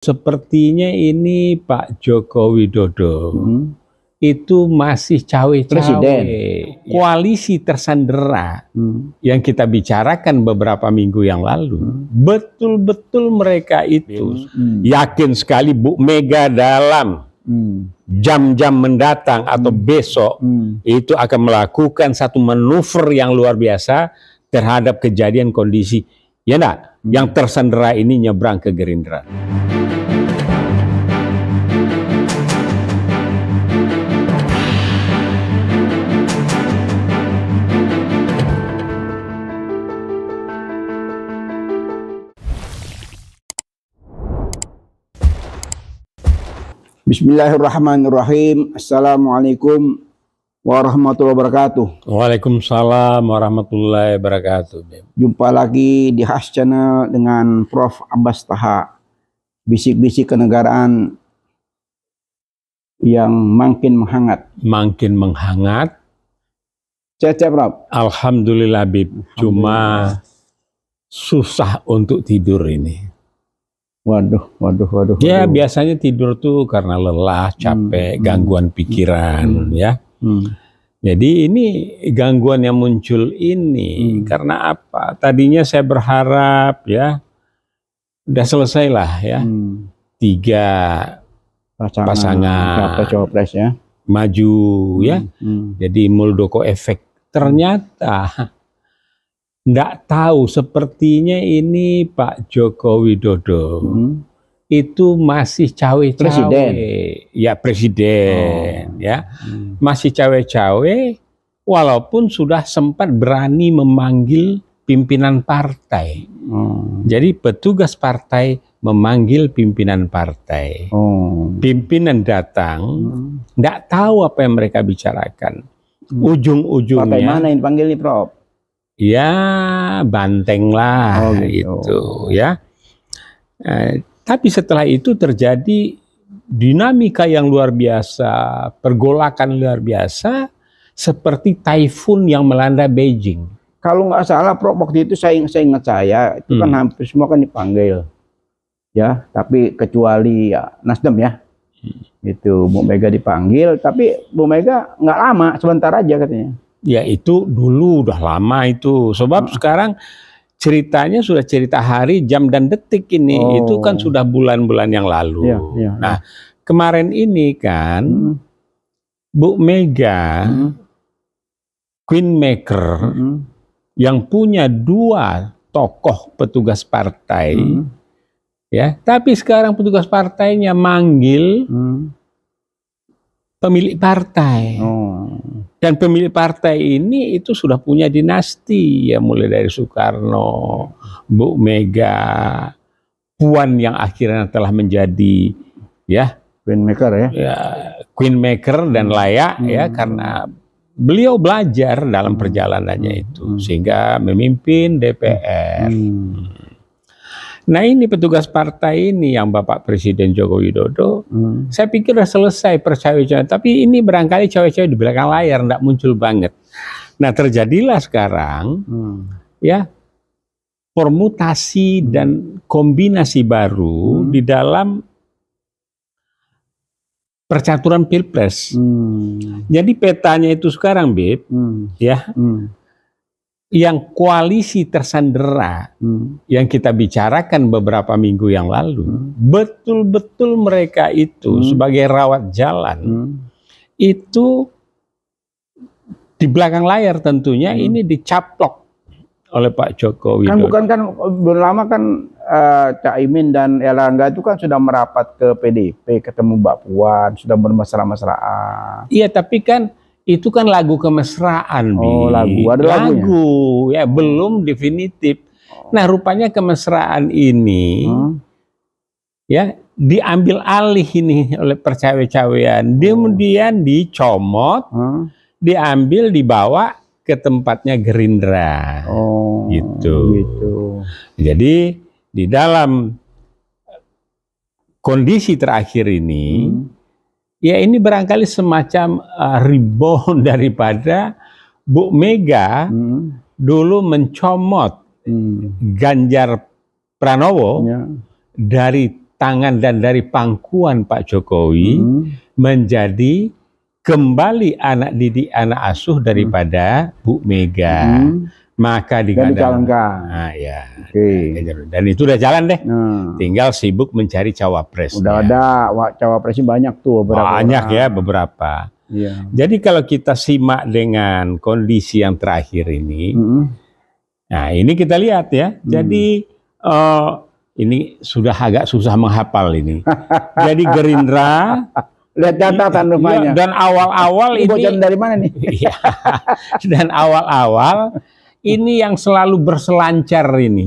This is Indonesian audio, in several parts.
Sepertinya ini Pak Joko Widodo itu masih cawe-cawe. Koalisi tersandera yang kita bicarakan beberapa minggu yang lalu, betul-betul mereka itu yakin sekali Bu Mega dalam jam-jam mendatang atau besok itu akan melakukan satu manuver yang luar biasa terhadap kejadian kondisi yang tersandera ini nyebrang ke Gerindra. Bismillahirrahmanirrahim. Assalamualaikum warahmatullahi wabarakatuh. Waalaikumsalam warahmatullahi wabarakatuh. Jumpa lagi di Has Channel dengan Prof. Abbas Taha. Bisik-bisik kenegaraan yang makin menghangat. Makin menghangat. Sehat, Prof? Alhamdulillah, Bib. Cuma susah untuk tidur ini. Waduh. Ya, biasanya tidur tuh karena lelah, capek, gangguan pikiran, ya. Jadi ini gangguan yang muncul ini karena apa? Tadinya saya berharap ya, udah selesai lah ya, 3 pasangan capres ya maju ya. Jadi Muldoko efek. Ternyata nggak tahu, sepertinya ini Pak Joko Widodo itu masih cawe-cawe. Presiden ya, masih cawe-cawe walaupun sudah sempat berani memanggil pimpinan partai. Jadi petugas partai memanggil pimpinan partai. Pimpinan datang, nggak tahu apa yang mereka bicarakan. Ujung-ujungnya partai mana yang dipanggil nih, Prof? Ya, Banteng lah, itu ya. Tapi setelah itu terjadi dinamika yang luar biasa, pergolakan luar biasa, seperti taifun yang melanda Beijing. Kalau nggak salah, Prof, waktu itu saya ingat itu kan hampir semua kan dipanggil, ya. Tapi kecuali ya Nasdem ya, itu Bu Mega dipanggil, tapi Bu Mega nggak lama, sebentar aja katanya. Ya itu dulu udah lama itu, sebab sekarang ceritanya sudah cerita hari, jam, dan detik ini. Itu kan sudah bulan-bulan yang lalu. Nah, kemarin ini kan Bu Mega, Queenmaker, yang punya 2 tokoh petugas partai, ya. Tapi sekarang petugas partainya manggil pemilik partai. Dan pemilik partai ini itu sudah punya dinasti ya, mulai dari Soekarno, Bu Mega, Puan yang akhirnya telah menjadi ya Queenmaker Queenmaker dan layak ya, karena beliau belajar dalam perjalanannya itu sehingga memimpin DPR. Nah, ini petugas partai ini yang Bapak Presiden Joko Widodo, saya pikir sudah selesai percawe-cawe, tapi ini barangkali cawe-cawe di belakang layar, tidak muncul banget. Nah, terjadilah sekarang ya permutasi dan kombinasi baru di dalam percaturan Pilpres. Jadi petanya itu sekarang, Bib, ya. Yang koalisi tersandera yang kita bicarakan beberapa minggu yang lalu, betul-betul mereka itu sebagai rawat jalan, itu di belakang layar tentunya ini dicaplok oleh Pak Joko Widodo. Kan belum lama kan Caimin dan Erlangga itu kan sudah merapat ke PDIP, ketemu Mbak Puan, sudah bermesra-mesraan. Iya, tapi kan itu kan lagu kemesraan, ada lagu ya, belum definitif. Nah, rupanya kemesraan ini ya diambil alih ini oleh percawe-cawean, kemudian dicomot, diambil, dibawa ke tempatnya Gerindra. Gitu. Jadi di dalam kondisi terakhir ini, ya ini barangkali semacam rebound daripada Bu Mega dulu mencomot Ganjar Pranowo dari tangan dan dari pangkuan Pak Jokowi menjadi kembali anak didik, anak asuh daripada Bu Mega. Maka digadang. Nah, ya. Dan itu udah jalan deh. Tinggal sibuk mencari cawapres. Udah ada cawapresnya banyak tuh. Banyak ya beberapa. Iya. Jadi kalau kita simak dengan kondisi yang terakhir ini, nah ini kita lihat ya. Jadi ini sudah agak susah menghafal ini. Jadi Gerindra, lihat catatan rupanya. Dan awal-awal ini bocoran dari mana nih? Dan awal-awal ini yang selalu berselancar ini.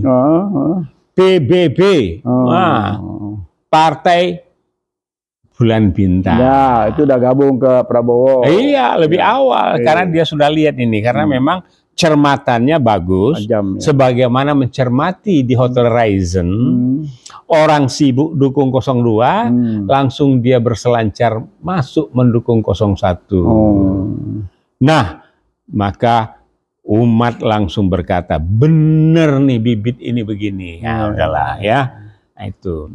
PBB, Partai Bulan Bintang. Ya, itu udah gabung ke Prabowo. Iya, lebih awal karena dia sudah lihat ini karena memang cermatannya bagus. Ajam, ya. Sebagaimana mencermati di Hotel Horizon, orang sibuk dukung 02, langsung dia berselancar masuk mendukung 01. Nah, maka umat langsung berkata, bener nih bibit ini begini. Nah, udahlah ya. Nah, itu.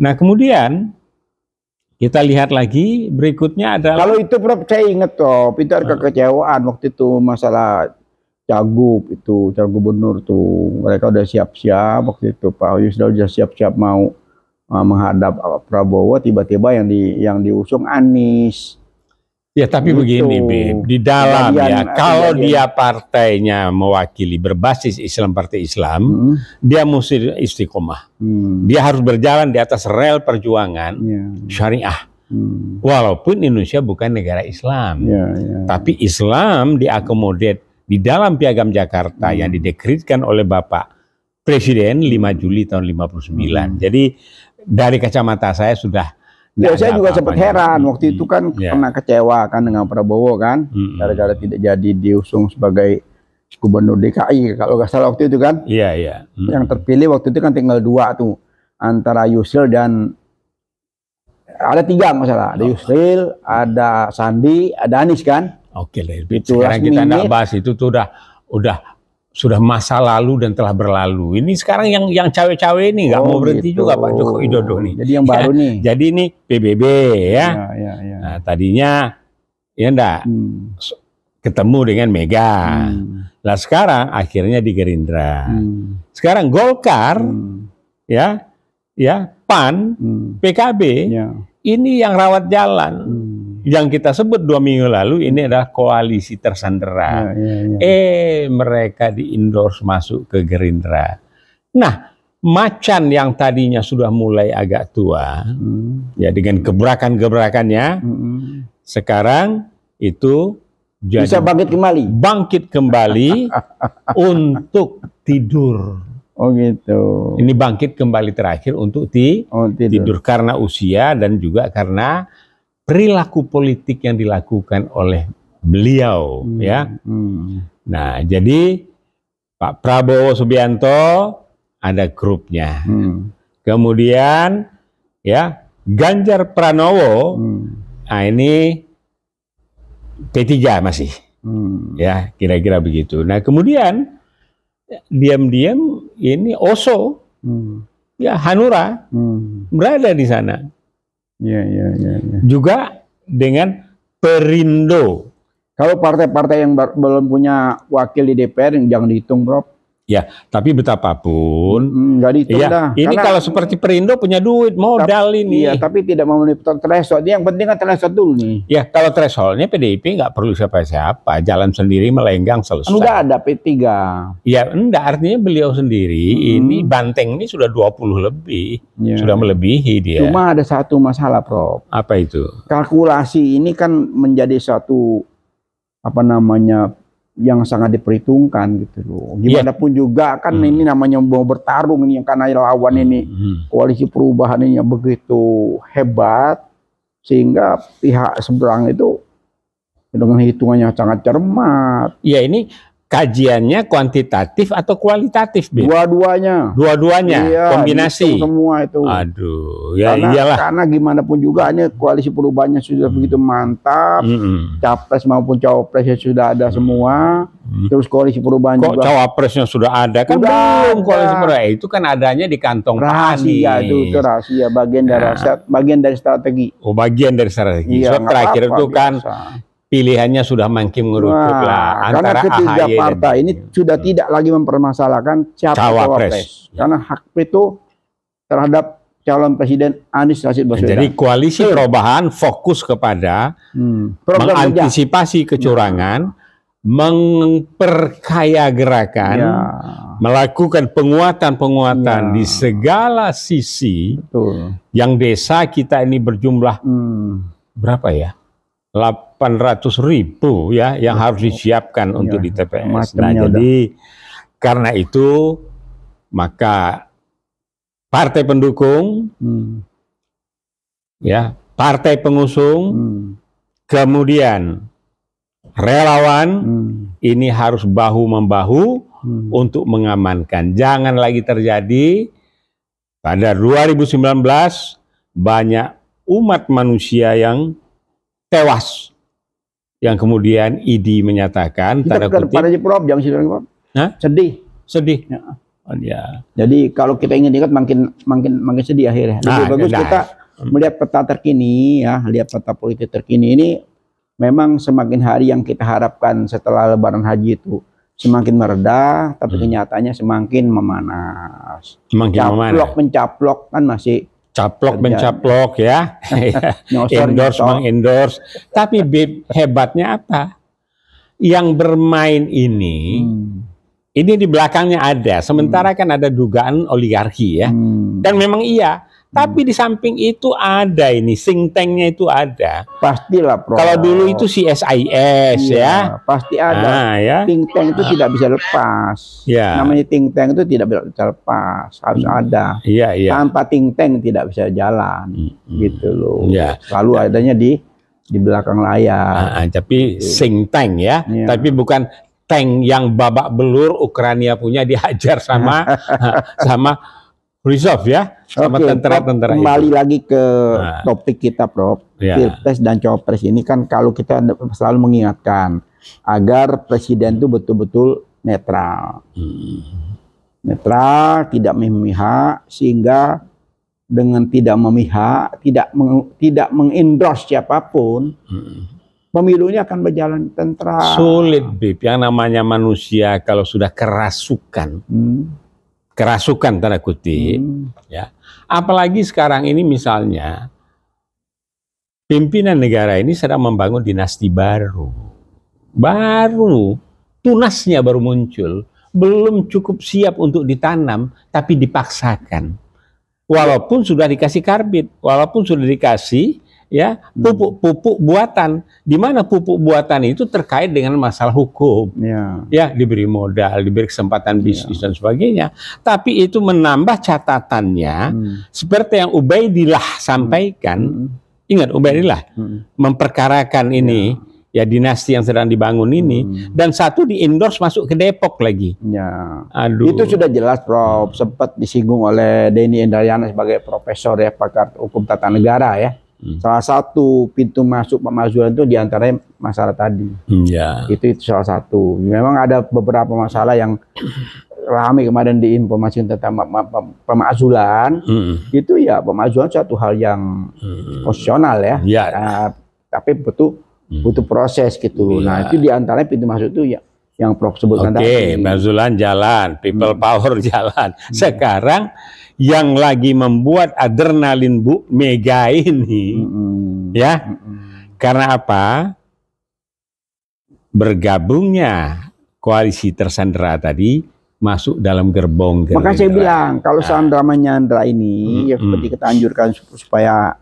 Nah, kemudian kita lihat lagi berikutnya adalah kalau itu Prof, saya ingat Prof, itu ada kekecewaan waktu itu masalah Cagup itu, Cagup Gubernur tuh, mereka udah siap-siap waktu itu Pak Yusril udah siap-siap mau menghadap Prabowo, tiba-tiba yang diusung Anies. Ya tapi gitu. Begini Bib, di dalam kalau dia partainya mewakili berbasis Islam, partai Islam, dia mesti istiqomah. Dia harus berjalan di atas rel perjuangan syariah. Walaupun Indonesia bukan negara Islam, tapi Islam diakomodir di dalam Piagam Jakarta yang didekretkan oleh Bapak Presiden 5 Juli tahun 59. Jadi dari kacamata saya sudah saya juga sempat heran waktu itu kan pernah kecewa kan dengan Prabowo kan, gara-gara tidak jadi diusung sebagai Gubernur DKI kalau nggak salah waktu itu kan. Yang terpilih waktu itu kan tinggal 2 tuh, antara Yusril dan ada 3 nggak salah, ada Yusril, ada Sandi, ada Anies kan. Oke deh, sekarang kita nggak bahas itu tuh sudah masa lalu dan telah berlalu. Ini sekarang yang cawe-cawe ini nggak mau berhenti juga Pak Joko Widodo nih. Jadi yang baru nih. Jadi ini PBB ya. Nah, tadinya ya enggak ketemu dengan Mega. Lah sekarang akhirnya di Gerindra. Sekarang Golkar ya PAN, PKB ini yang rawat jalan. Yang kita sebut 2 minggu lalu ini adalah koalisi tersandera. Mereka di-endorse masuk ke Gerindra. Nah, Macan yang tadinya sudah mulai agak tua, ya dengan gebrakan-gebrakannya, sekarang itu jadi bisa bangkit kembali untuk tidur. Oh gitu. Ini bangkit kembali terakhir untuk tidur karena usia dan juga karena perilaku politik yang dilakukan oleh beliau, ya. Nah, jadi Pak Prabowo Subianto ada grupnya. Kemudian ya Ganjar Pranowo, nah ini P3 masih, ya kira-kira begitu. Nah kemudian diam-diam ini Oso, ya Hanura berada di sana. Juga dengan Perindo. Kalau partai-partai yang belum punya wakil di DPR yang jangan dihitung, Prof. Ya, tapi betapapun nggak dihitung dah. Ini kalau seperti Perindo punya duit, modal ini. Iya, tapi tidak memenuhi threshold. Yang penting kan threshold dulu nih. Ya, kalau thresholdnya PDIP nggak perlu siapa-siapa, jalan sendiri melenggang selesai. Enggak ada P3. Ya, enggak, artinya beliau sendiri ini Banteng ini sudah 20 lebih, sudah melebihi dia. Cuma ada satu masalah, Prof. Apa itu? Kalkulasi ini kan menjadi satu yang sangat diperhitungkan gitu loh. Gimana pun juga kan ini namanya mau bertarung ini, yang karena lawan ini koalisi perubahan ini yang begitu hebat sehingga pihak seberang itu dengan hitungannya sangat cermat. Ya ini kajiannya kuantitatif atau kualitatif, Bib? Dua-duanya. Iya, kombinasi. Semua itu. Aduh, ya iyalah. Karena gimana pun juga ini koalisi perubahannya sudah begitu mantap. Capres maupun cawapresnya sudah ada semua. Terus koalisi perubahan kok juga. cawapresnya sudah ada kan? Belum koalisi perubahan. Itu kan adanya di kantong rahasia itu rahasia, bagian dari strategi. Oh, bagian dari strategi. Iya, so terakhir itu kan pilihannya sudah makin mengerucut lah antara karena ketiga AHY partai ini sudah tidak lagi mempermasalahkan siapa cawapres. Karena hak veto terhadap calon presiden Anies Rashid Baswedan. Jadi koalisi perubahan fokus kepada mengantisipasi kecurangan, memperkaya gerakan, melakukan penguatan-penguatan di segala sisi. Betul. Yang desa kita ini berjumlah berapa ya? 800.000 ya yang harus disiapkan untuk di TPS. Nah, jadi karena itu maka partai pendukung, ya, partai pengusung, kemudian relawan ini harus bahu-membahu untuk mengamankan. Jangan lagi terjadi pada 2019 banyak umat manusia yang tewas, yang kemudian ID menyatakan tanda kutip sedih. Ya. Oh, ya. Jadi kalau kita ingin ingat makin sedih akhirnya. Lebih bagus kita melihat peta terkini ya, lihat peta politik terkini ini memang semakin hari yang kita harapkan setelah Lebaran Haji itu semakin mereda, tapi kenyataannya semakin memanas. Mencaplok kan masih caplok mencaplok ya, endorse. Tapi hebatnya apa? Yang bermain ini di belakangnya ada. Sementara kan ada dugaan oligarki ya, dan memang iya. Tapi di samping itu ada ini, think tanknya itu ada. Pastilah, Prof. Kalau dulu itu CSIS ya. Pasti ada. Ya. Think tank itu tidak bisa lepas. Ya. Namanya think tank itu tidak bisa lepas, harus ada. Iya. Tanpa think tank tidak bisa jalan, gitu loh. Ya. Selalu adanya di belakang layar. Tapi think tank ya. Tapi bukan tank yang babak belur Ukraina punya dihajar sama Rizov ya, sama tentara-tentara. Kembali lagi ke topik kita, Prof. Pilpres dan Cawapres ini kan kalau kita selalu mengingatkan agar presiden itu betul-betul netral. Netral, tidak memihak, sehingga dengan tidak memihak, tidak mengendorse siapapun, pemilunya akan berjalan tentram. Sulit, Bib. Yang namanya manusia kalau sudah kerasukan, kerasukan tanda kutip, ya. Apalagi sekarang ini misalnya pimpinan negara ini sedang membangun dinasti baru, tunasnya baru muncul, belum cukup siap untuk ditanam, tapi dipaksakan. Walaupun sudah dikasih karbit, walaupun sudah dikasih ya pupuk buatan, di mana pupuk buatan itu terkait dengan masalah hukum, ya diberi modal, diberi kesempatan bisnis dan sebagainya, tapi itu menambah catatannya seperti yang Ubaidillah sampaikan. Ingat Ubaidillah memperkarakan ini ya dinasti yang sedang dibangun ini, dan satu di-endorse masuk ke Depok lagi. Aduh. Itu sudah jelas, Prof. Sempat disinggung oleh Denny Indrayana sebagai profesor ya, pakar hukum tata negara ya. Salah satu pintu masuk pemakzulan itu diantaranya masalah tadi. Itu salah satu. Memang ada beberapa masalah yang ramai kemarin diinformasikan tentang pemakzulan. Itu ya pemakzulan suatu hal yang konstitusional ya. Tapi butuh proses gitu. Nah itu diantaranya pintu masuk itu ya yang Prof sebutkan tadi. Pemakzulan jalan, people power jalan. Sekarang yang lagi membuat adrenalin Bu Mega ini, ya, karena apa? Bergabungnya koalisi tersandera tadi masuk dalam gerbong Gerindra. Maka saya bilang kalau Sandra menyandra ini, ya seperti kita anjurkan supaya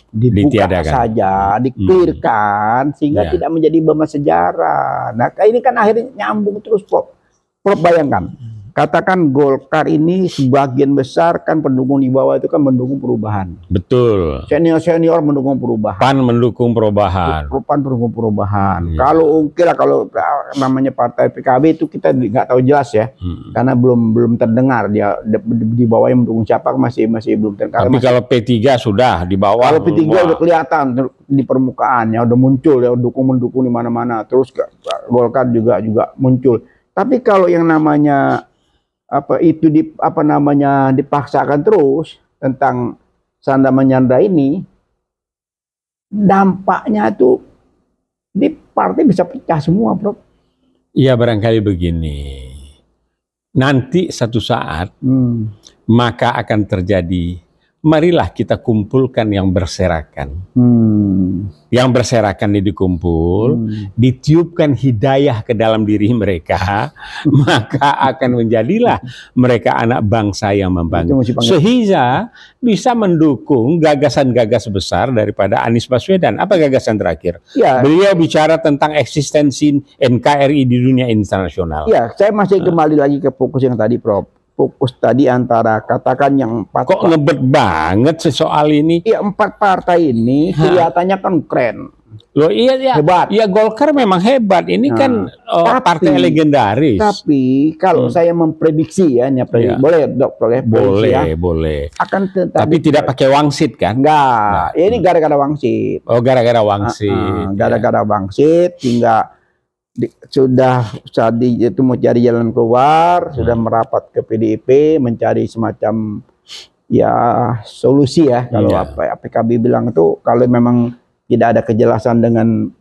dibuka saja, diklirkan, sehingga tidak menjadi beban sejarah. Nah, ini kan akhirnya nyambung terus, Prof. Prof bayangkan. katakan Golkar ini sebagian besar kan pendukung di bawah itu kan mendukung perubahan. Betul. Senior mendukung perubahan. PAN mendukung perubahan. PAN mendukung perubahan. Iya. Kalau namanya partai PKB itu kita nggak tahu jelas ya, karena belum terdengar dia di bawah yang mendukung siapa masih belum terdengar. Tapi kalau P3 sudah di bawah. Kalau P3 udah kelihatan di permukaan ya, udah muncul ya, mendukung di mana-mana. Terus Golkar juga muncul. Tapi kalau yang namanya dipaksakan terus tentang sanda menyanda ini, dampaknya tuh di partai bisa pecah semua, Prof. Iya, barangkali begini. Nanti satu saat maka akan terjadi, marilah kita kumpulkan yang berserakan. Yang berserakan ini dikumpul, ditiupkan hidayah ke dalam diri mereka, maka akan menjadilah mereka anak bangsa yang membangun. Sehingga bisa mendukung gagasan-gagas besar daripada Anies Baswedan. Apa gagasan terakhir? Ya. Beliau bicara tentang eksistensi NKRI di dunia internasional. Ya, saya masih kembali lagi ke fokus yang tadi, Prof. Fokus tadi antara katakan yang 4 kok ngebet banget soal ini. Iya, 4 partai ini kelihatannya kan keren. Loh iya ya. Hebat. Ya Golkar memang hebat. Ini kan partai legendaris. Tapi kalau saya memprediksi ya, boleh Dok, boleh. Tapi tidak pakai wangsit kan? Enggak. Ini gara-gara wangsit. Oh, gara-gara wangsit. Gara-gara wangsit hingga sudah itu mau cari jalan keluar, sudah merapat ke PDIP mencari semacam ya solusi ya. Kalau PKB bilang itu kalau memang tidak ada kejelasan dengan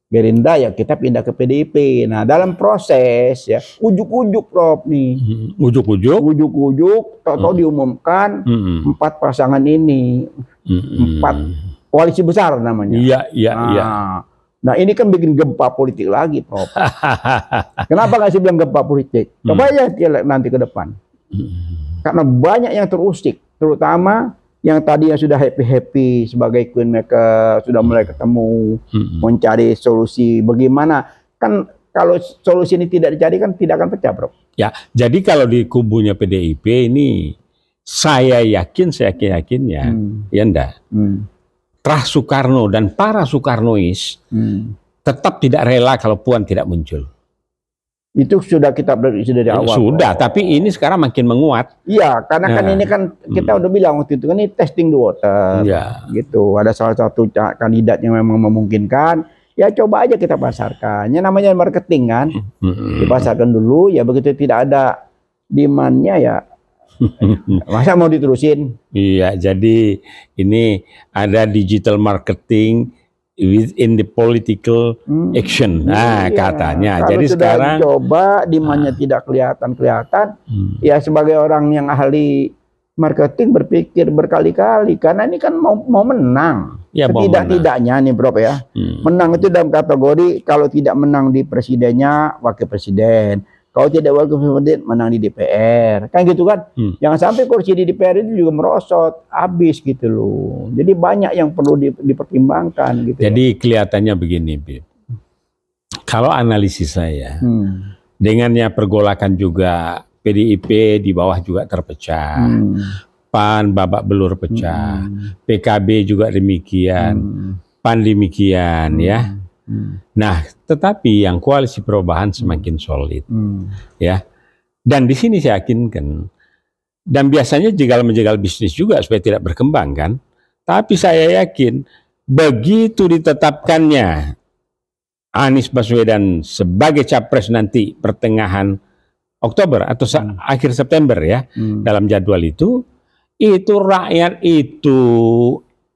Gerindra ya kita pindah ke PDIP. Nah, dalam proses ya ujuk-ujuk, Prof, nih. Ujuk-ujuk tahu-tahu diumumkan 4 pasangan ini. 4 koalisi besar namanya. Iya. Nah, ini kan bikin gempa politik lagi, Prof. Kenapa nggak sih bilang gempa politik? Coba aja nanti ke depan. Karena banyak yang terusik, terutama yang tadinya sudah happy-happy sebagai queen maker, sudah mulai ketemu, mencari solusi bagaimana. Kan kalau solusi ini tidak dicari kan tidak akan pecah, Prof. Ya, jadi kalau di kubunya PDIP ini, saya yakinnya, ya enggak. Terah Soekarno dan para Soekarnois tetap tidak rela kalau Puan tidak muncul. Itu sudah kita prediksi dari awal. Sudah, tapi ini sekarang makin menguat. Iya, karena kan ini kan kita udah bilang waktu itu kan ini testing the water. Ya. Gitu. Ada salah satu kandidat yang memang memungkinkan. Ya coba aja kita pasarkan. Ya namanya marketing kan. Dipasarkan dulu, ya begitu tidak ada demand-nya ya. Masa mau diterusin? Iya, jadi ini ada digital marketing within the political action. Nah, katanya. Kalau jadi sudah sekarang coba demandnya tidak kelihatan, ya sebagai orang yang ahli marketing berpikir berkali-kali karena ini kan mau menang. Ya, Setidak-tidaknya nih, Bro ya. Menang itu dalam kategori kalau tidak menang di presidennya, wakil presiden. Kalau tidak wakil presiden, menang di DPR. Kan gitu kan? Jangan sampai kursi di DPR itu juga merosot, habis gitu loh. Jadi banyak yang perlu dipertimbangkan gitu. Jadi kelihatannya begini, Bib. Kalau analisis saya, dengannya pergolakan juga PDIP di bawah juga terpecah. PAN babak belur pecah. PKB juga demikian. PAN demikian ya. Nah, tetapi yang koalisi perubahan semakin solid, ya. Dan di sini saya yakinkan, dan biasanya jegal-menjegal bisnis juga supaya tidak berkembang kan. Tapi saya yakin begitu ditetapkannya Anies Baswedan sebagai capres nanti pertengahan Oktober atau akhir September ya, dalam jadwal itu rakyat itu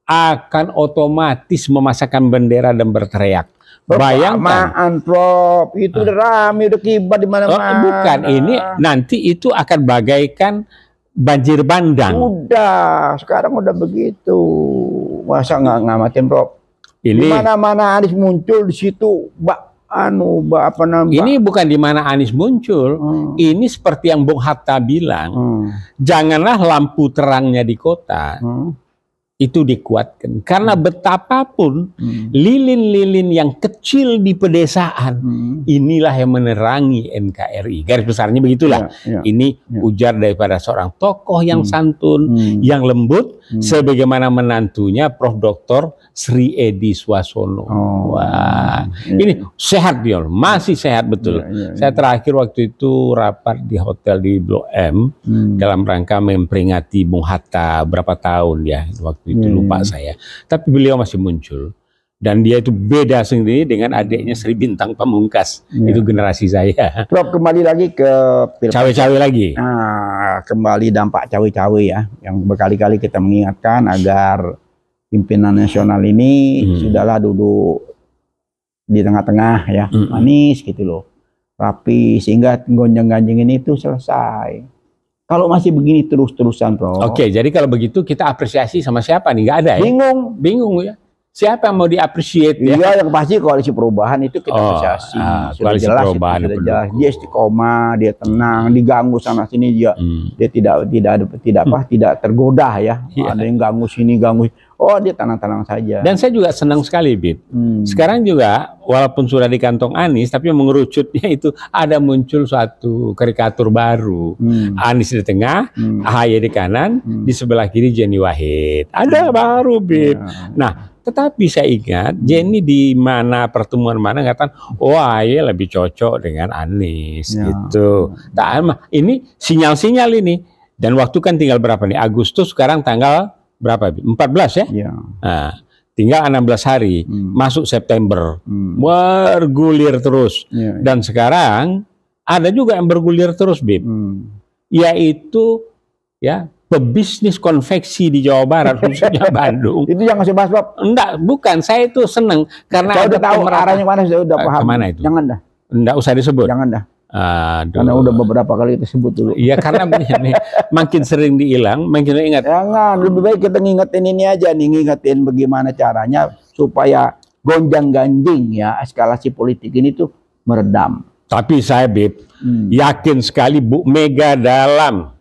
akan otomatis memasangkan bendera dan berteriak. Bayangkan, Prof, itu udah rame, udah kibat di mana-mana. Bukan, ini nanti itu akan bagaikan banjir bandang. Udah, sekarang udah begitu. Masa nggak ngamatin, Prof? Di mana-mana Anies muncul di situ, Ini bukan di mana Anies muncul. Ini seperti yang Bung Hatta bilang, janganlah lampu terangnya di kota, itu dikuatkan. Karena betapapun lilin-lilin yang kecil di pedesaan, inilah yang menerangi NKRI. Garis besarnya begitulah. Ini ujar daripada seorang tokoh yang santun, yang lembut, sebagaimana menantunya Prof. Dr. Sri Edi Swasono. Wah, ini sehat dia, masih sehat betul. Saya terakhir waktu itu rapat di hotel di Blok M dalam rangka memperingati Bung Hatta berapa tahun ya, waktu itu lupa saya. Tapi beliau masih muncul. Dan dia itu beda sendiri dengan adiknya Sri Bintang Pamungkas. Itu generasi saya. Prof, kembali lagi ke cawe-cawe lagi. Nah, kembali dampak cawe-cawe ya, yang berkali-kali kita mengingatkan agar pimpinan nasional ini sudahlah duduk di tengah-tengah ya, manis gitu loh, rapi, sehingga gonjang-ganjing ini tuh selesai. Kalau masih begini terus-terusan, Prof. Oke, jadi kalau begitu kita apresiasi sama siapa nih? Nggak ada ya? Bingung ya. Siapa yang mau diapresiasi? Iya, yang pasti koalisi perubahan itu kita apresiasi. Koalisi jelas, perubahan sudah jelas. Dia istiqomah, dia tenang, diganggu sana sini dia tidak tergoda ya. Ada yang ganggu sini, ganggu. Oh, dia tenang-tenang saja. Dan saya juga senang sekali, Bib. Sekarang juga walaupun sudah di kantong Anies, tapi mengerucutnya itu ada muncul suatu karikatur baru. Anies di tengah, AHY di kanan, di sebelah kiri Jenny Wahid. Ada baru, Bib. Nah, tetapi saya ingat Jenny di mana pertemuan mana ngatakan, oh AHY lebih cocok dengan Anies gitu. Nah, ini sinyal-sinyal ini. Dan waktu kan tinggal berapa nih? Agustus sekarang tanggal berapa? 14 ya? Nah, tinggal 16 hari. Masuk September. Bergulir terus. Dan sekarang ada juga yang bergulir terus, Bib. Yaitu ya pebisnis konveksi di Jawa Barat, khususnya Bandung. Itu yang masih bahas, Bob? Enggak, bukan. Saya itu seneng karena saya udah tahu arahnya mana, saya udah paham. Kemana itu? Jangan dah. Enggak usah disebut. Jangan dah. Aduh. Karena udah beberapa kali kita sebut dulu. Iya, karena begini, makin sering dihilang, makin ingat. Jangan, lebih baik kita ngingetin ini aja nih, ngingetin bagaimana caranya supaya gonjang-ganjing ya eskalasi politik ini tuh meredam. Tapi saya, Bib, yakin sekali Bu Mega dalam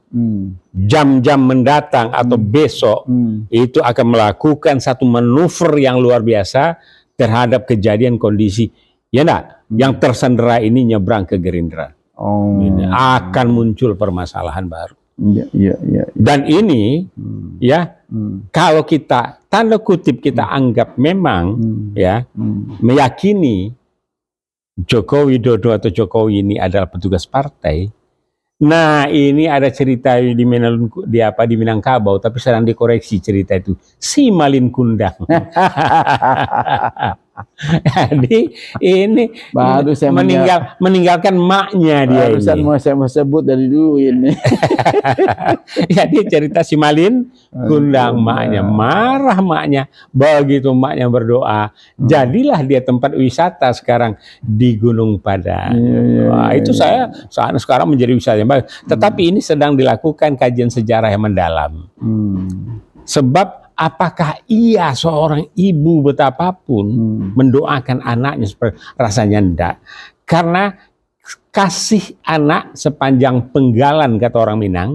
jam-jam mendatang atau besok itu akan melakukan satu manuver yang luar biasa terhadap kejadian kondisi ya enggak yang tersandera ini nyebrang ke Gerindra. Ini akan muncul permasalahan baru. Dan ini ya kalau kita tanda kutip kita anggap memang ya meyakini Joko Widodo atau Jokowi ini adalah petugas partai. Nah, ini ada cerita di Minangkabau, tapi sedang dikoreksi cerita itu. Si Malin Kundang. Jadi ini baru saya meninggalkan maknya dia ini. Mau saya sebut dari dulu ini. Jadi cerita si Malin Kundang, maknya marah, maknya begitu maknya berdoa, jadilah dia tempat wisata sekarang di Gunung Padang. Wah, itu saya sekarang menjadi wisata yang baik. Tetapi ini sedang dilakukan kajian sejarah yang mendalam. Sebab apakah ia seorang ibu betapapun mendoakan anaknya seperti rasanya enggak? Karena kasih anak sepanjang penggalan kata orang Minang,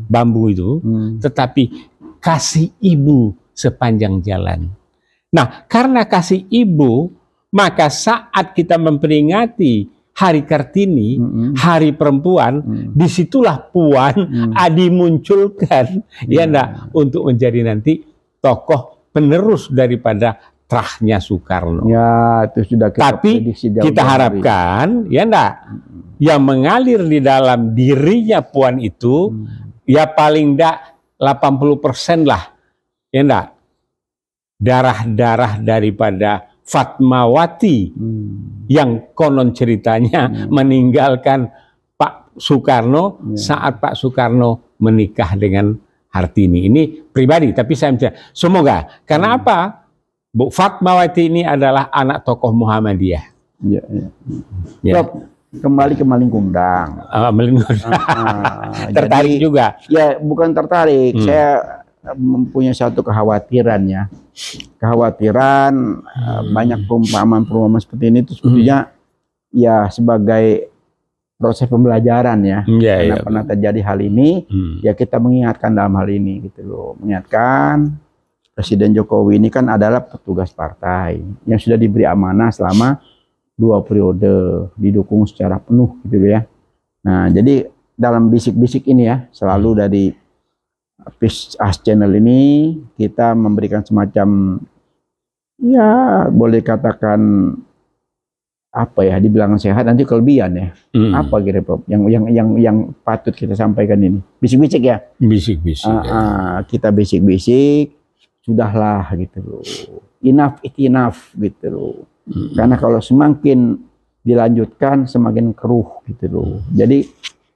bambu itu, tetapi kasih ibu sepanjang jalan. Nah, karena kasih ibu, maka saat kita memperingati Hari Kartini, Hari Perempuan, disitulah Puan dimunculkan, ya enggak, untuk menjadi nanti tokoh penerus daripada terahnya Soekarno. Ya, itu sudah kita tapi kita harapkan, ya enggak, yang mengalir di dalam dirinya Puan itu, ya paling enggak 80% lah, ya enggak, darah-darah daripada Fatmawati yang konon ceritanya meninggalkan Pak Soekarno saat Pak Soekarno menikah dengan Hartini. Ini pribadi, tapi saya mencari. Semoga. Karena apa? Bu Fatmawati ini adalah anak tokoh Muhammadiyah. Kembali ke Malin Kundang. Tertarik jadi, juga? Ya, bukan tertarik. Saya mempunyai satu kekhawatiran ya. Kekhawatiran banyak perumpamaan seperti ini itu sebetulnya ya sebagai proses pembelajaran ya. Karena pernah terjadi hal ini, ya kita mengingatkan dalam hal ini gitu loh. Mengingatkan Presiden Jokowi ini kan adalah petugas partai yang sudah diberi amanah selama 2 periode, didukung secara penuh gitu ya. Nah, jadi dalam bisik-bisik ini ya, selalu dari Peace Us Channel ini kita memberikan semacam, ya boleh katakan apa ya, dibilang sehat nanti kelebihan ya. Apa kira Prof yang patut kita sampaikan ini? Bisik-bisik ya? Bisik-bisik. Kita bisik-bisik, sudahlah gitu loh. Enough it enough gitu loh. Karena kalau semakin dilanjutkan semakin keruh gitu loh. Jadi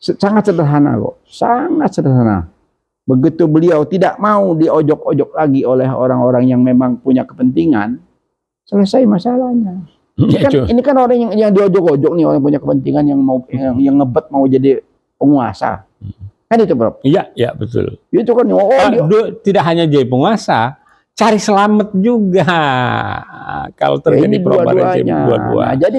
sangat sederhana kok, sangat sederhana. Begitu beliau tidak mau diojok-ojok lagi oleh orang-orang yang memang punya kepentingan, selesai masalahnya. Ini kan orang yang diojok-ojok nih, orang punya kepentingan yang mau yang ngebet mau jadi penguasa. Kan itu, Prof? Iya, ya betul. Itu kan tidak hanya jadi penguasa, cari selamat juga. Kalau terjadi perubahan dua-duanya. Nah, jadi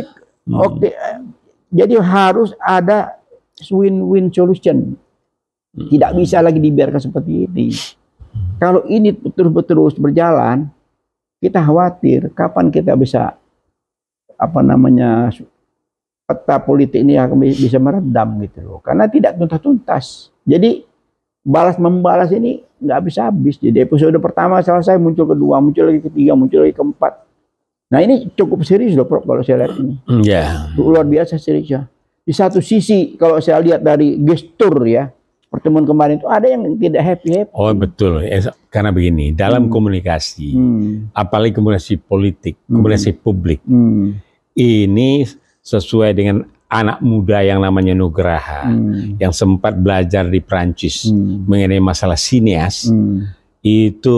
jadi harus ada win-win solution. Tidak bisa lagi dibiarkan seperti ini. Kalau ini terus berjalan, kita khawatir kapan kita bisa peta politik ini akan bisa meredam gitu loh, karena tidak tuntas. Jadi balas membalas ini nggak bisa habis. Jadi episode pertama selesai, muncul kedua, muncul lagi ketiga, muncul lagi keempat. Nah ini cukup serius loh Prof kalau saya lihat ini. Luar biasa seriusnya. Di satu sisi kalau saya lihat dari gestur ya, pertemuan kemarin itu ada yang tidak happy. Oh betul, karena begini, dalam komunikasi, apalagi komunikasi politik, komunikasi publik, ini sesuai dengan anak muda yang namanya Nugraha, yang sempat belajar di Prancis mengenai masalah sineas, itu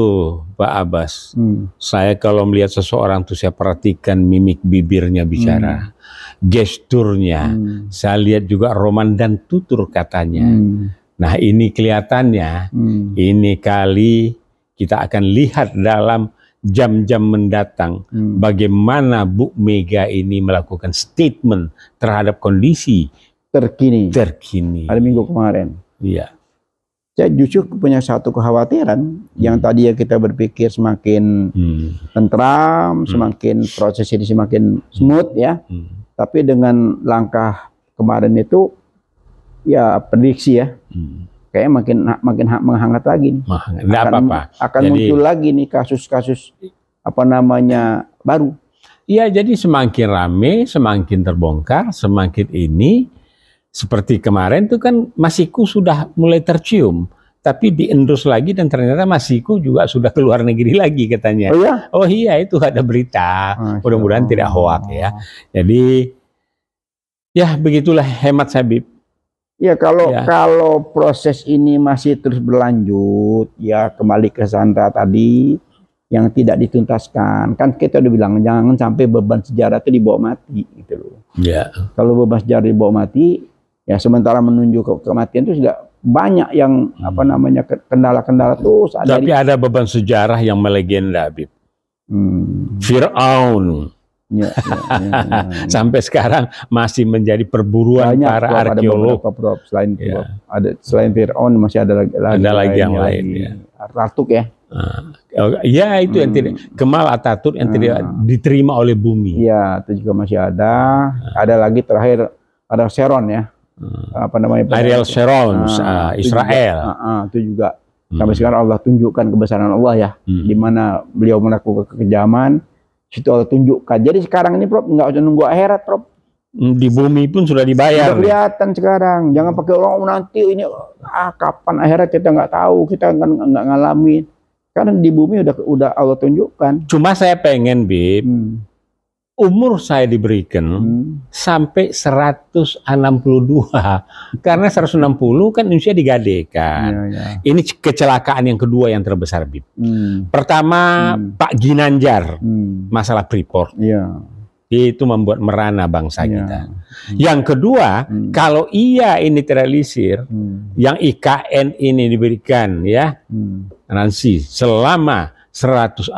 Pak Abbas, saya kalau melihat seseorang tuh saya perhatikan mimik bibirnya bicara, gesturnya, saya lihat juga roman dan tutur katanya. Nah ini kelihatannya, ini kali kita akan lihat dalam jam-jam mendatang bagaimana Bu Mega ini melakukan statement terhadap kondisi terkini. Hari Minggu kemarin. Iya. Saya justru punya satu kekhawatiran yang tadi ya kita berpikir semakin tentram, semakin proses ini semakin smooth ya. Tapi dengan langkah kemarin itu ya prediksi ya. Kayaknya makin menghangat lagi nih. Akan jadi, muncul lagi nih kasus-kasus baru. Iya, jadi semakin rame, semakin terbongkar, semakin ini seperti kemarin tuh kan Masiku sudah mulai tercium, tapi diendus lagi dan ternyata Masiku juga sudah ke luar negeri lagi katanya. Oh iya? Oh iya, itu ada berita. Mudah-mudahan tidak hoak ya. Jadi ya begitulah hemat Habib. Ya kalau proses ini masih terus berlanjut, ya kembali ke Sandra tadi yang tidak dituntaskan, kan kita udah bilang jangan sampai beban sejarah itu dibawa mati gitu loh. Ya. Kalau beban sejarah dibawa mati, ya sementara menuju ke kematian itu sudah banyak yang kendala-kendala terus. Tapi ada beban sejarah yang melegenda, Habib. Fir'aun. Ya. Sampai sekarang masih menjadi perburuan banyak, para arkeolog. Selain Fir'aun masih ada lagi yang lain. Ya. Ataturk ya. Ya itu yang tidak, Kemal Ataturk yang tidak diterima oleh bumi. Ya itu juga masih ada. Ada lagi terakhir ada Sharon ya. Ariel Sharon, Israel. Itu juga sampai sekarang Allah tunjukkan kebesaran Allah ya. Di mana beliau melakukan kekejaman. Situ Allah tunjukkan. Jadi sekarang ini Prof nggak usah nunggu akhirat Prof. Di bumi pun sudah dibayar. Sudah kelihatan sekarang. Jangan pakai orang nanti ini kapan akhirat kita nggak tahu, kita nggak ngalamin. Karena di bumi udah Allah tunjukkan. Cuma saya pengen Bib, umur saya diberikan sampai 162. Karena 160 kan Indonesia digadekan. Ini kecelakaan yang kedua yang terbesar Bib. Pertama Pak Ginanjar, masalah Freeport. Itu membuat merana bangsa kita. Yang kedua, kalau ini terrealisir, yang IKN ini diberikan ya, nanti selama 160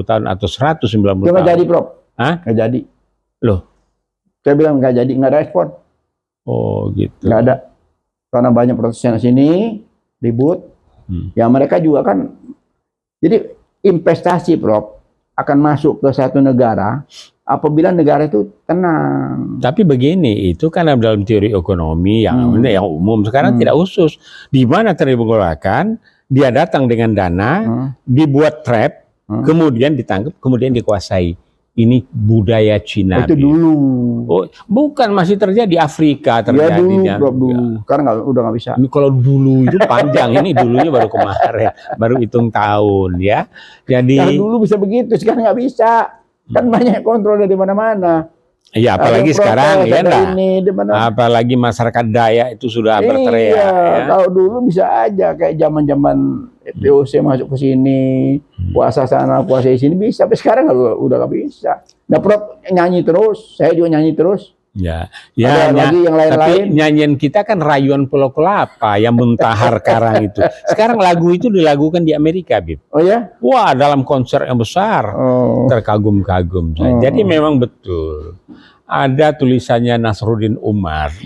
tahun atau 190 tahun. Nggak jadi Prof. Nggak jadi. Loh? Saya bilang nggak jadi, nggak ada ekspor. Oh gitu. Nggak ada. Karena banyak proses yang sini, ribut. Ya mereka juga kan. Jadi investasi, Prof, akan masuk ke satu negara apabila negara itu tenang. Tapi begini, itu kan dalam teori ekonomi yang umum. Sekarang tidak khusus. Di mana terlibat, dia datang dengan dana, dibuat trap, kemudian ditangkap, kemudian dikuasai. Ini budaya Cina. Itu dulu. Oh, bukan, masih terjadi Afrika terjadi. Ya dulu. Sekarang udah nggak bisa. Ini kalau dulu itu panjang, ini dulunya baru kemarin, baru hitung tahun ya. Jadi kalau dulu bisa begitu, sekarang nggak bisa. Kan banyak kontrol dari mana-mana. Iya, apalagi sekarang ya, apalagi masyarakat Dayak itu sudah berteriak. Ya. Kalau dulu bisa aja kayak zaman-zaman POC masuk ke sini, puasa sana, puasa di sini bisa. Tapi sekarang udah nggak bisa. Nah, Prof nyanyi terus, saya juga nyanyi terus. Ya, lagi yang lain-lain. Tapi nyanyian kita kan Rayuan Pulau Kelapa yang Muntahar Karang itu. Sekarang lagu itu dilakukan di Amerika, Bib. Oh ya? Wah, dalam konser yang besar, terkagum-kagum. Jadi memang betul. Ada tulisannya Nasruddin Umar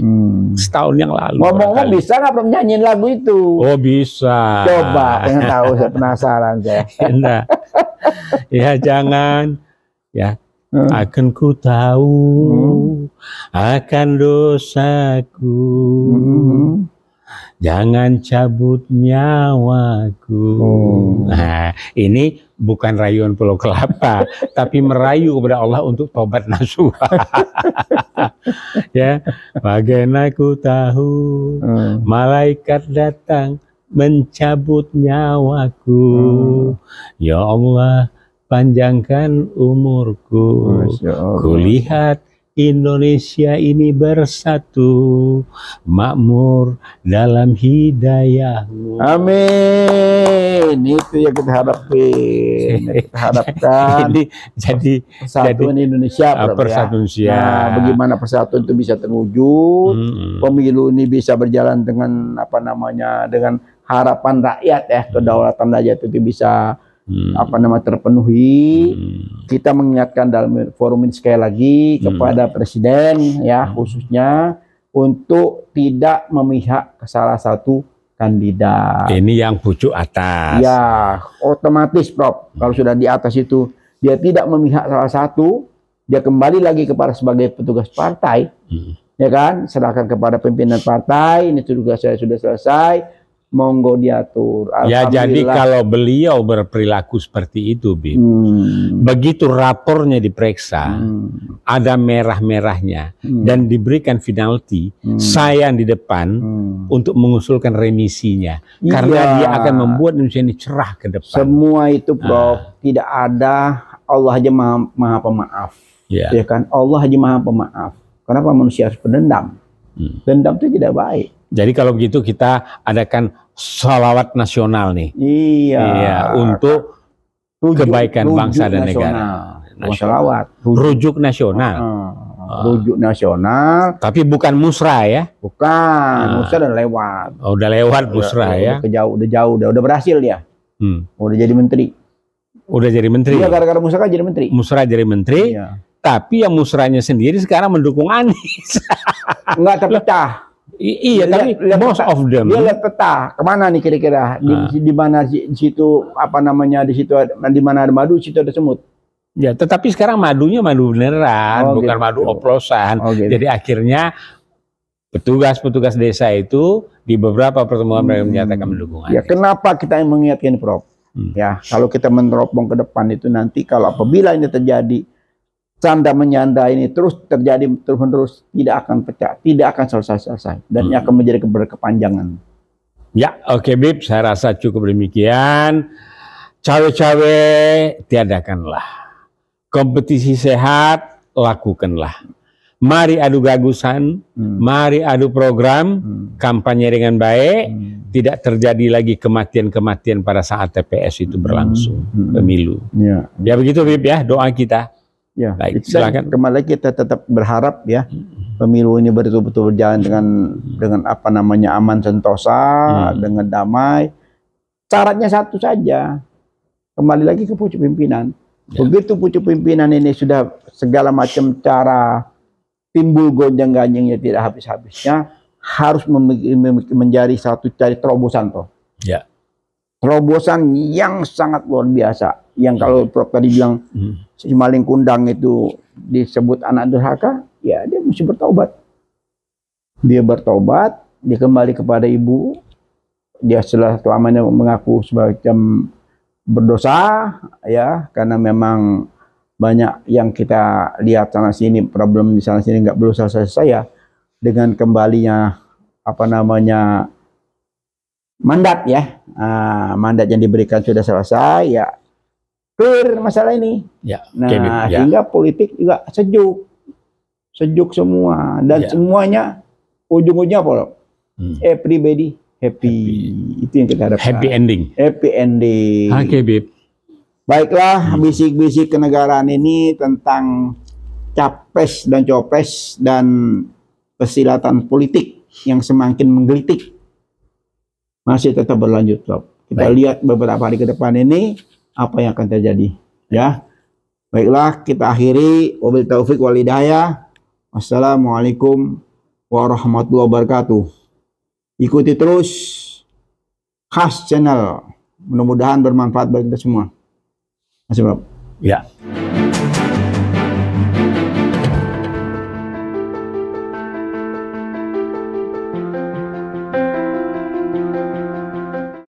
setahun yang lalu. Ngomong-ngomong, bisa nggak Prof nyanyiin lagu itu? Oh, bisa. Coba, pengen tahu, saya penasaran saya. Nah, ya jangan, ya akan ku tahu akan dosaku, jangan cabut nyawaku. Nah, ini bukan rayuan Pulau Kelapa, tapi merayu kepada Allah untuk tobat nasuha. Ya, bagaimana ku tahu malaikat datang mencabut nyawaku. Ya Allah, panjangkan umurku. Kulihat Indonesia ini bersatu, makmur dalam hidayahmu. Amin. Itu yang kita harapin. Kita harapkan ini jadi persatuan Indonesia. Persatuan Indonesia. Nah, bagaimana persatuan itu bisa terwujud? Pemilu ini bisa berjalan dengan dengan harapan rakyat ya, kedaulatan rakyat itu bisa terpenuhi. Kita mengingatkan dalam forum ini sekali lagi kepada Presiden ya, khususnya untuk tidak memihak ke salah satu kandidat. Ini yang pucuk atas. Ya, otomatis Prof, kalau sudah di atas itu dia tidak memihak salah satu, dia kembali lagi kepada sebagai petugas partai. Ya kan? Serahkan kepada pimpinan partai, ini tugas saya sudah selesai. Monggo diatur. Ya, jadi kalau beliau berperilaku seperti itu, Bib, begitu rapornya diperiksa, ada merah-merahnya, dan diberikan penalti, saya di depan untuk mengusulkan remisinya. Karena dia akan membuat Indonesia ini cerah ke depan. Semua itu, Prof, tidak ada, Allah aja maha pemaaf. Ya kan? Allah aja maha pemaaf. Kenapa manusia harus berdendam? Dendam itu tidak baik. Jadi kalau begitu kita adakan sholawat nasional nih. Iya. Untuk kebaikan bangsa dan negara. Sholawat. Rujuk nasional. Rujuk nasional. Tapi bukan musrah ya? Bukan. Musrah udah lewat. Oh, udah lewat musrah ya? Udah jauh. Udah berhasil dia. Udah jadi menteri. Udah jadi menteri? Iya, gara-gara musrah jadi menteri. Musrah jadi menteri. Iya. Tapi yang musrahnya sendiri sekarang mendukung Anies. Enggak terpecah. Iya, tapi most of them. Dia lihat peta, kemana nih kira-kira? Di mana di situ di situ di mana ada madu, di situ ada semut. Ya, tetapi sekarang madunya madu beneran, bukan madu oplosan. Jadi akhirnya petugas-petugas desa itu di beberapa pertemuan mereka menyatakan mendukung Anies. Ya, kenapa kita mengingatkan, Prof? Ya, kalau kita meneropong ke depan itu nanti kalau apabila ini terjadi canda menyanda ini terus terjadi terus-menerus, tidak akan pecah, tidak akan selesai-selesai, dan ini akan menjadi berkepanjangan. Ya, oke, Bib, saya rasa cukup demikian. Cawe-cawe tiadakanlah, kompetisi sehat lakukanlah. Mari adu gagasan, mari adu program, kampanye dengan baik, tidak terjadi lagi kematian-kematian pada saat TPS itu berlangsung, pemilu. Ya begitu, Bib, ya, doa kita. Ya, baik, silakan. Kembali kita tetap berharap ya pemilu ini betul-betul berjalan dengan aman sentosa, dengan damai. Syaratnya satu saja, kembali lagi ke pucuk pimpinan. Begitu pucuk pimpinan ini sudah segala macam cara timbul gonjang-ganjingnya tidak habis-habisnya, harus menjadi satu cari terobosan, Prof. Ya. terobosan yang sangat luar biasa. Yang kalau Prof tadi bilang si maling kundang itu disebut anak durhaka, ya dia mesti bertobat. Dia bertobat, dia kembali kepada ibu. Dia selamanya mengaku semacam berdosa, ya, karena memang banyak yang kita lihat sana sini, problem di sana sini nggak belum selesai ya. Dengan kembalinya apa namanya mandat ya, mandat yang diberikan sudah selesai ya, clear masalah ini. Ya, nah, sehingga politik juga sejuk semua dan semuanya ujung-ujungnya apa loh? Everybody happy. Itu yang kita harapkan. Happy ending. Happy ending. Oke, Bib. Baiklah, bisik-bisik kenegaraan ini tentang capres dan copres dan persilatan politik yang semakin menggelitik masih tetap berlanjut, Prof. Kita lihat beberapa hari ke depan ini apa yang akan terjadi, ya. Baiklah, kita akhiri. Wabil taufik wal hidayah. Wassalamualaikum warahmatullahi wabarakatuh. Ikuti terus Khas Channel. Mudah-mudahan bermanfaat bagi kita semua. Terima kasih, Prof. Ya.